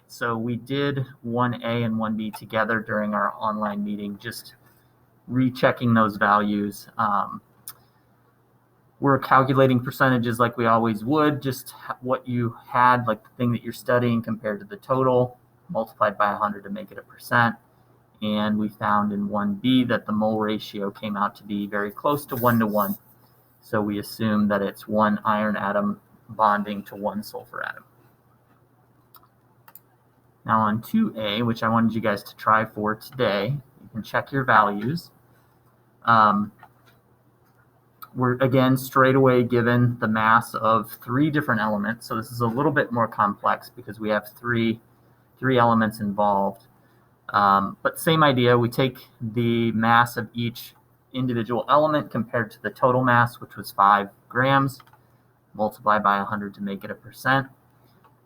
so we did 1A and 1B together during our online meeting, just rechecking those values. We're calculating percentages like we always would, just what you had, like the thing that you're studying compared to the total, multiplied by 100 to make it a percent. And we found in 1B that the mole ratio came out to be very close to 1:1. So we assume that it's one iron atom bonding to one sulfur atom. Now on 2A, which I wanted you guys to try for today, you can check your values. We're again straight away given the mass of 3 different elements. So this is a little bit more complex because we have three elements involved. But same idea, we take the mass of each individual element compared to the total mass, which was 5 grams, multiply by 100 to make it a percent.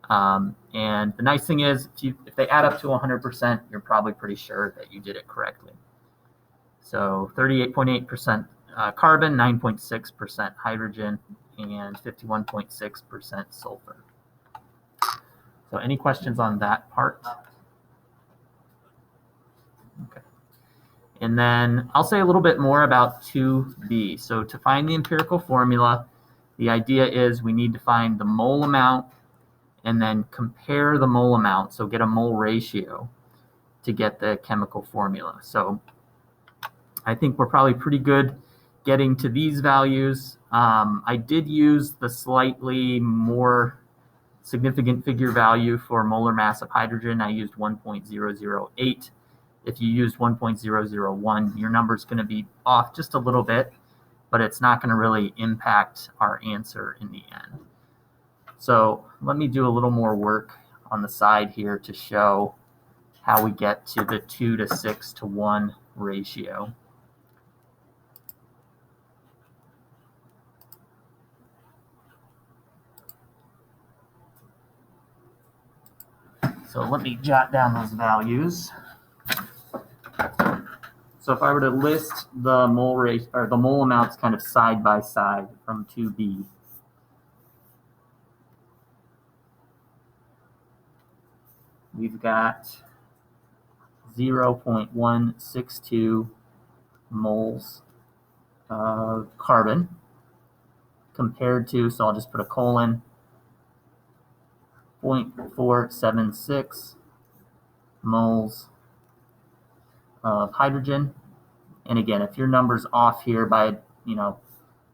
And the nice thing is, if they add up to 100%, you're probably pretty sure that you did it correctly. So 38.8% carbon, 9.6% hydrogen, and 51.6% sulfur. So any questions on that part? Okay. And then I'll say a little bit more about 2B. So to find the empirical formula, the idea is we need to find the mole amount and then compare the mole amount, so get a mole ratio to get the chemical formula. So I think we're probably pretty good getting to these values. I did use the slightly more significant figure value for molar mass of hydrogen. I used 1.008. If you used 1.001, your number is going to be off just a little bit, but it's not going to really impact our answer in the end. So let me do a little more work on the side here to show how we get to the 2 to 6 to 1 ratio. So let me jot down those values. So if I were to list the mole rate or the mole amounts kind of side by side from 2B, we've got 0.162 moles of carbon compared to, so I'll just put a colon, 0.476 moles of hydrogen. And again, if your number's off here by, a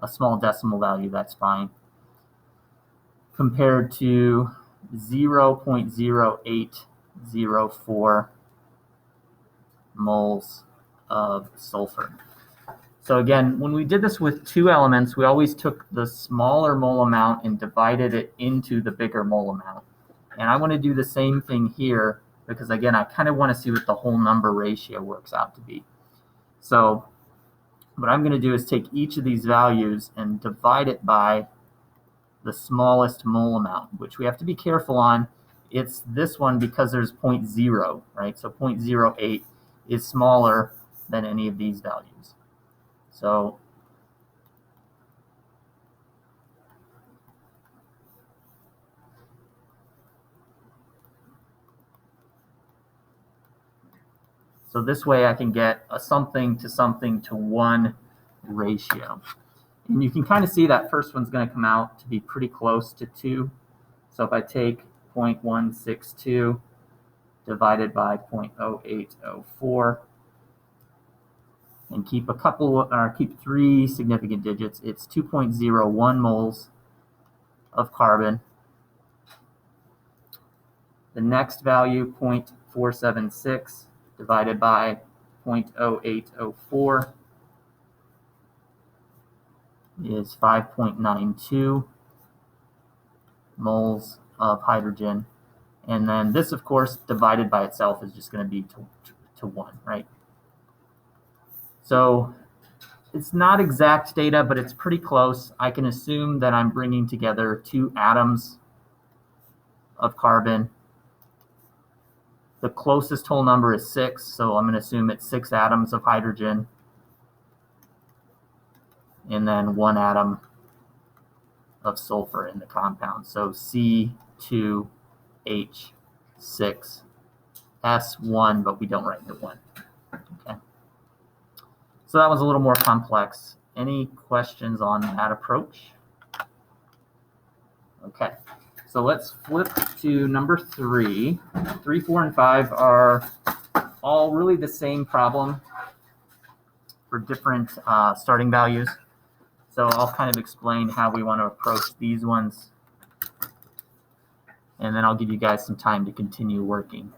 small decimal value, that's fine. Compared to 0.0804 moles of sulfur. So again, when we did this with 2 elements, we always took the smaller mole amount and divided it into the bigger mole amount. And I want to do the same thing here because, again, I kind of want to see what the whole number ratio works out to be. So what I'm going to do is take each of these values and divide it by the smallest mole amount, which we have to be careful on. It's this one because there's 0.0, right? So 0.08 is smaller than any of these values. So this way I can get a something to 1 ratio. And you can kind of see that first one's going to come out to be pretty close to 2. So if I take 0.162 divided by 0.0804 and keep 3 significant digits, it's 2.01 moles of carbon. The next value, 0.476 divided by 0.0804 is 5.92 moles of hydrogen. And then this, of course, divided by itself is just going to be to 1, right? So it's not exact data, but it's pretty close. I can assume that I'm bringing together 2 atoms of carbon. The closest whole number is 6, so I'm going to assume it's 6 atoms of hydrogen and then 1 atom of sulfur in the compound, so C2H2. S1, but we don't write the 1. Okay. So that was a little more complex. Any questions on that approach? Okay. So let's flip to number 3. 3, 4, and 5 are all really the same problem for different starting values. So I'll kind of explain how we want to approach these ones, and then I'll give you guys some time to continue working.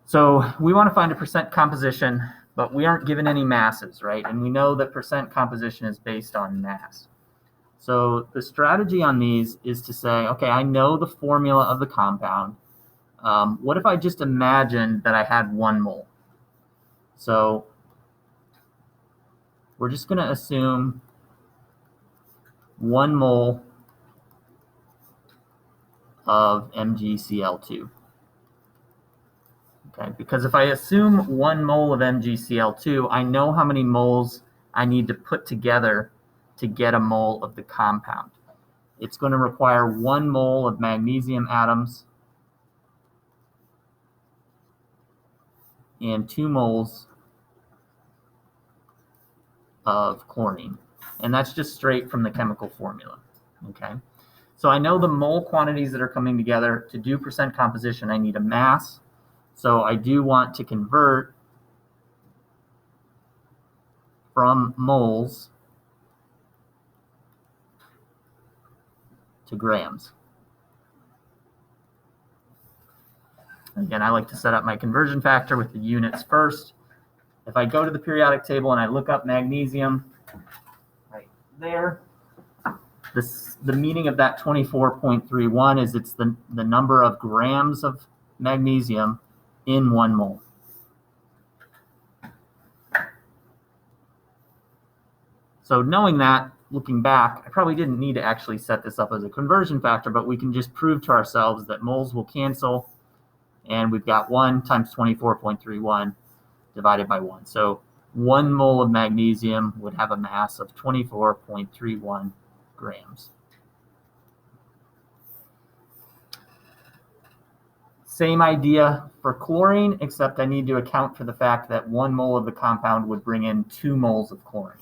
So we want to find a percent composition, but we aren't given any masses, right? And we know that percent composition is based on mass. So the strategy on these is to say, okay, I know the formula of the compound. What if I just imagined that I had 1 mole? So we're just going to assume 1 mole of MgCl₂. Okay, because if I assume 1 mole of MgCl₂, I know how many moles I need to put together to get a mole of the compound. It's going to require 1 mole of magnesium atoms and 2 moles of chlorine. And that's just straight from the chemical formula. Okay, so I know the mole quantities that are coming together. To do percent composition, I need a mass. So I do want to convert from moles to grams. Again, I like to set up my conversion factor with the units first. If I go to the periodic table and I look up magnesium right there, the meaning of that 24.31 is it's the number of grams of magnesium in 1 mole. So knowing that, looking back, I probably didn't need to actually set this up as a conversion factor, but we can just prove to ourselves that moles will cancel, and we've got 1 times 24.31 divided by 1. So 1 mole of magnesium would have a mass of 24.31 grams. Same idea for chlorine, except I need to account for the fact that 1 mole of the compound would bring in 2 moles of chlorine.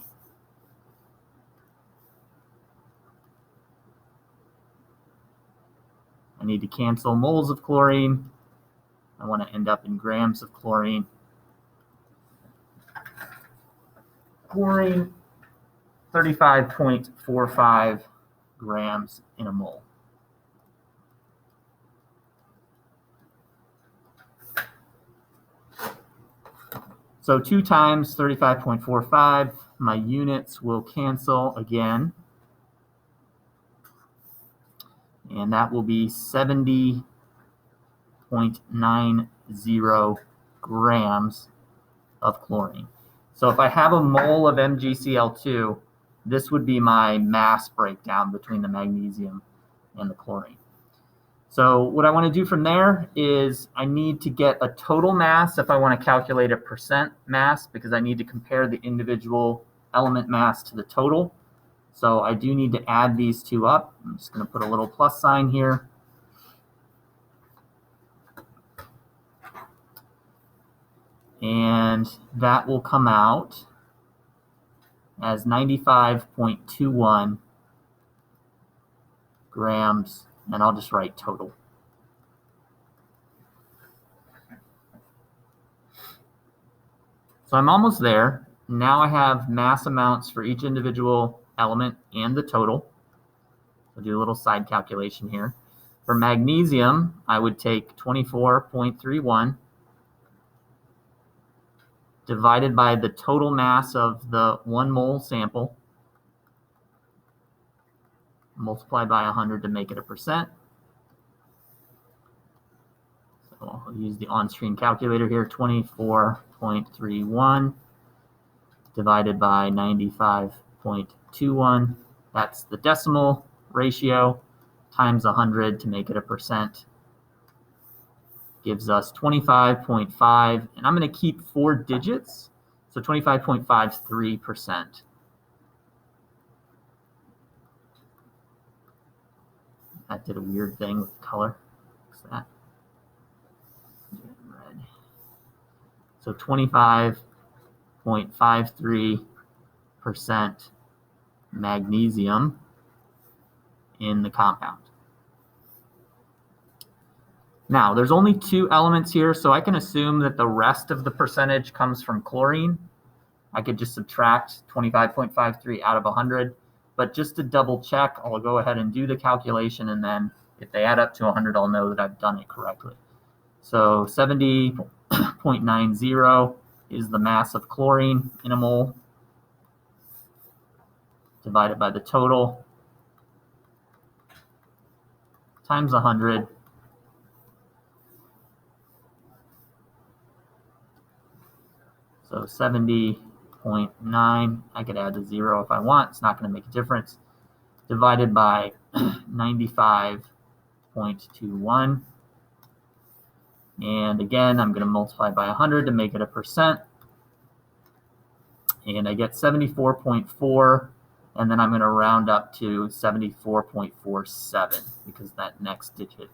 I need to cancel moles of chlorine. I want to end up in grams of chlorine. Chlorine, 35.45 grams in a mole. So 2 times 35.45, my units will cancel again. And that will be 70.90 grams of chlorine. So if I have a mole of MgCl₂, this would be my mass breakdown between the magnesium and the chlorine. So what I want to do from there is I need to get a total mass if I want to calculate a percent mass, because I need to compare the individual element mass to the total. So I do need to add these 2 up. I'm just going to put a little plus sign here. And that will come out as 95.21 grams, and I'll just write total. So I'm almost there. Now I have mass amounts for each individual element and the total. I'll do a little side calculation here. For magnesium, I would take 24.31 divided by the total mass of the 1 mole sample, multiply by 100 to make it a percent. So I'll use the on-screen calculator here, 24.31 divided by 95.21. That's the decimal ratio times 100 to make it a percent. Gives us 25.5, and I'm going to keep 4 digits, so 25.53%. That did a weird thing with the color. What's that? Red. So 25.53% magnesium in the compound. Now, there's only 2 elements here, so I can assume that the rest of the percentage comes from chlorine. I could just subtract 25.53 out of 100, but just to double check, I'll go ahead and do the calculation, and then if they add up to 100, I'll know that I've done it correctly. So 70.90 is the mass of chlorine in a mole, divided by the total, times 100. So 70.9, I could add the 0 if I want. It's not going to make a difference. Divided by 95.21. And again, I'm going to multiply by 100 to make it a percent. And I get 74.4. And then I'm going to round up to 74.47 because that next digit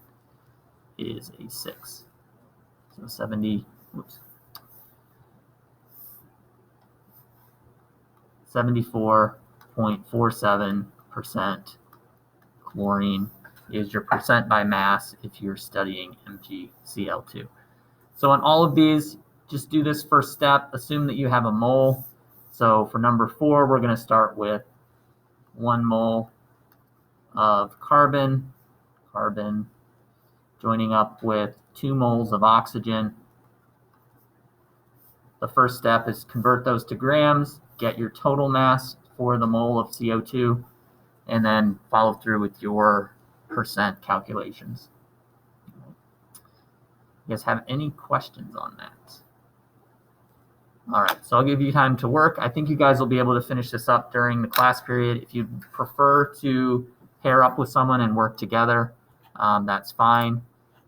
is a 6. So 74.47% chlorine is your percent by mass if you're studying MgCl₂. So on all of these, just do this first step. Assume that you have a mole. So for number 4, we're going to start with 1 mole of carbon joining up with 2 moles of oxygen. The first step is convert those to grams, get your total mass for the mole of CO2, and then follow through with your percent calculations. You guys have any questions on that? All right, so I'll give you time to work. I think you guys will be able to finish this up during the class period. If you prefer to pair up with someone and work together, that's fine.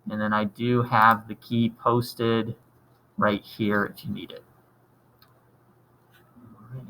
And then I do have the key posted right here if you need it. All right.